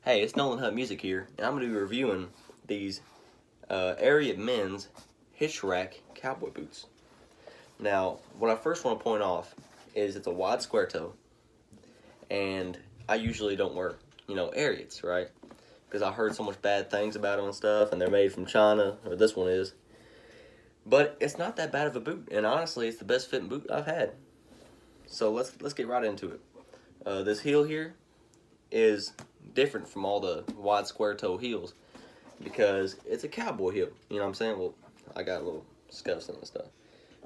Hey, it's Nolan Hunt Music here, and I'm going to be reviewing these Ariat men's hitchrack cowboy boots. Now, what I first want to point off is it's a wide square toe, and I usually don't wear, Ariats, right? Because I heard so much bad things about them and stuff, and they're made from China, or this one is. But it's not that bad of a boot, and honestly, it's the best fitting boot I've had. So let's get right into it. This heel here is different from all the wide square toe heels because it's a cowboy heel. You know what I'm saying? Well, I got a little scuffs in and stuff.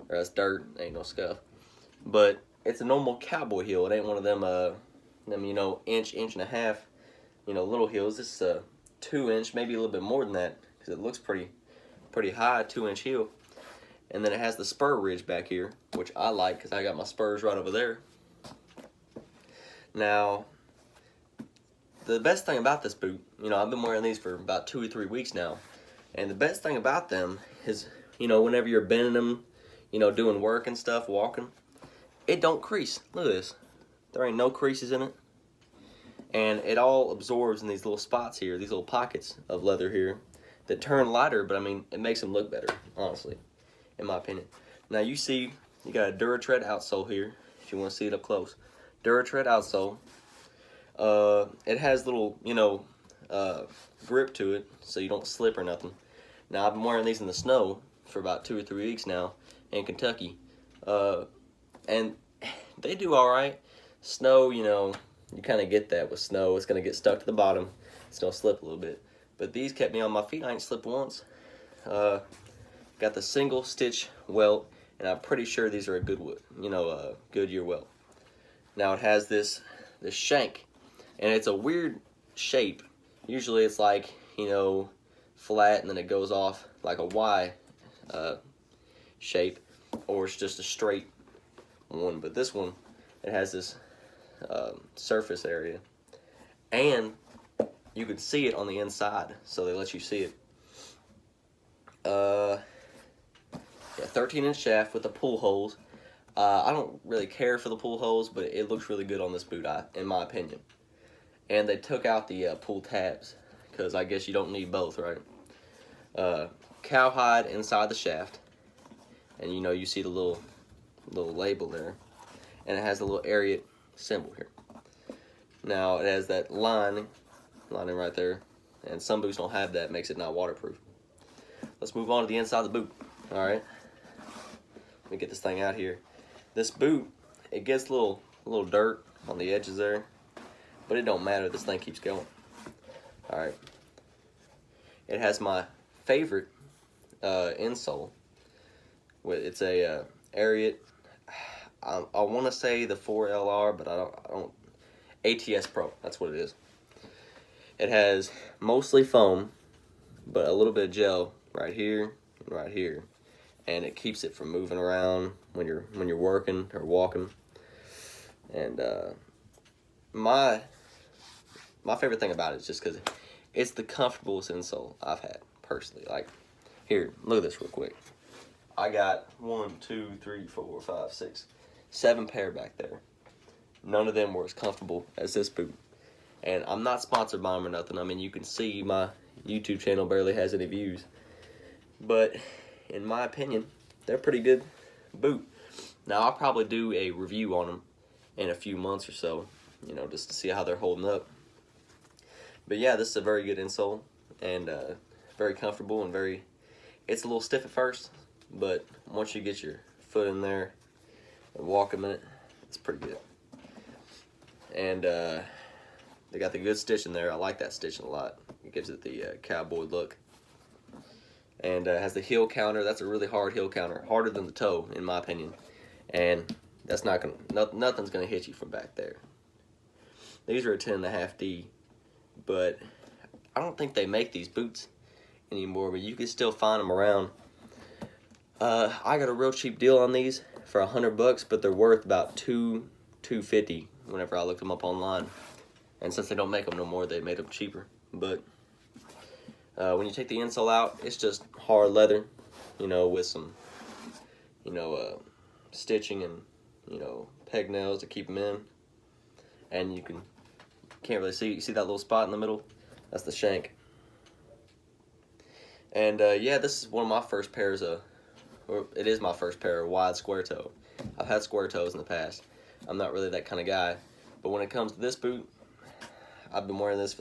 Or that's dirt, ain't no scuff. But it's a normal cowboy heel. It ain't one of them inch and a half, little heels. This is a 2-inch, maybe a little bit more than that, because it looks pretty high, 2-inch heel. And then it has the spur ridge back here, which I like because I got my spurs right over there. Now, the best thing about this boot, I've been wearing these for about 2 or 3 weeks now, and the best thing about them is, whenever you're bending them, doing work and stuff, walking, it don't crease. Look at this. There ain't no creases in it, and it all absorbs in these little spots here, these little pockets of leather here that turn lighter, but I mean, it makes them look better, honestly, in my opinion. Now, you see, you got a Duratread outsole here, if you want to see it up close. Duratread outsole. It has little, grip to it, so you don't slip or nothing. Now, I've been wearing these in the snow for about 2 or 3 weeks now in Kentucky, and they do all right. Snow, you kind of get that with snow. It's going to get stuck to the bottom. It's going to slip a little bit. But these kept me on my feet. I ain't slipped once. Got the single stitch welt, and I'm pretty sure these are a Goodyear welt. Now, it has this shank, and it's a weird shape. Usually it's like, flat, and then it goes off like a Y shape, or it's just a straight one. But this one, it has this surface area, and you can see it on the inside, so they let you see it. 13-inch shaft with the pull holes. I don't really care for the pull holes, but it looks really good on this boot, in my opinion. And they took out the pull tabs, because I guess you don't need both, right? Cowhide inside the shaft, and you see the little label there, and it has a little Ariat symbol here. Now, it has that lining right there, and some boots don't have that, makes it not waterproof. Let's move on to the inside of the boot. All right, let me get this thing out here. This boot, it gets a little dirt on the edges there, but it don't matter. This thing keeps going. All right, it has my favorite insole. It's a Ariat. I want to say the 4LR, but I don't. ATS Pro. That's what it is. It has mostly foam, but a little bit of gel right here and right here, and it keeps it from moving around when you're working or walking. And my favorite thing about it is just because it's the comfortablest insole I've had personally. Like, here, look at this real quick. I got 1, 2, 3, 4, 5, 6, 7 pair back there. None of them were as comfortable as this boot. And I'm not sponsored by them or nothing. I mean, you can see my YouTube channel barely has any views. But in my opinion, they're a pretty good boot. Now, I'll probably do a review on them in a few months or so, just to see how they're holding up. But yeah, this is a very good insole, and very comfortable, and it's a little stiff at first, but once you get your foot in there and walk a minute, it's pretty good. And they got the good stitching there. I like that stitching a lot. It gives it the cowboy look. And has the heel counter. That's a really hard heel counter, harder than the toe, in my opinion. And that's nothing's gonna hit you from back there. These are a 10.5D, but I don't think they make these boots anymore. But you can still find them around. I got a real cheap deal on these for $100, but they're worth about $250 whenever I looked them up online. And since they don't make them no more, they made them cheaper. But when you take the insole out, it's just hard leather, with some, stitching and, peg nails to keep them in. And you can can't really see. You see that little spot in the middle? That's the shank. And yeah, this is one of my first pairs of, or it is my first pair of wide square toe. I've had square toes in the past. I'm not really that kind of guy. But when it comes to this boot, I've been wearing this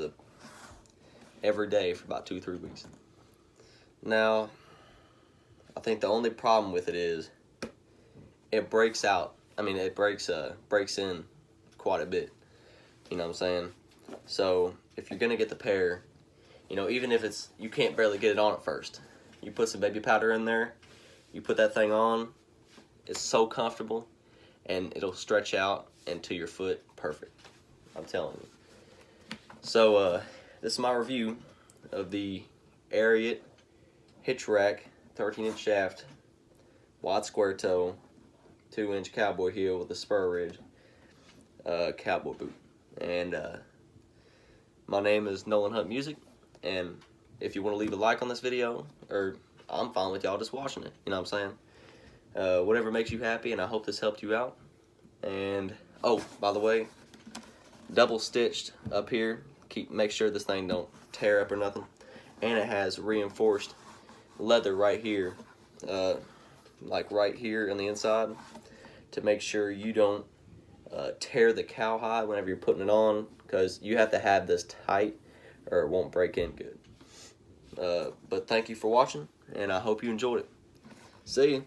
every day for about 2-3 weeks. Now, I think the only problem with it is it breaks out. I mean, it breaks in quite a bit. You know what I'm saying? So if you're gonna get the pair, you know, even if you can't barely get it on at first, you put some baby powder in there, you put that thing on, it's so comfortable, and it'll stretch out into your foot perfect. I'm telling you. So this is my review of the Ariat hitchrack 13-inch shaft, wide square toe, 2-inch cowboy heel with a spur ridge cowboy boot. And my name is Nolan Hunt Music, and if you want to leave a like on this video, or I'm fine with y'all just watching it, you know what I'm saying? Whatever makes you happy, and I hope this helped you out. And oh, by the way, double stitched up here, make sure this thing don't tear up or nothing. And it has reinforced leather right here, like right here on the inside, to make sure you don't tear the cowhide whenever you're putting it on, because you have to have this tight or it won't break in good. But thank you for watching, and I hope you enjoyed it. See ya.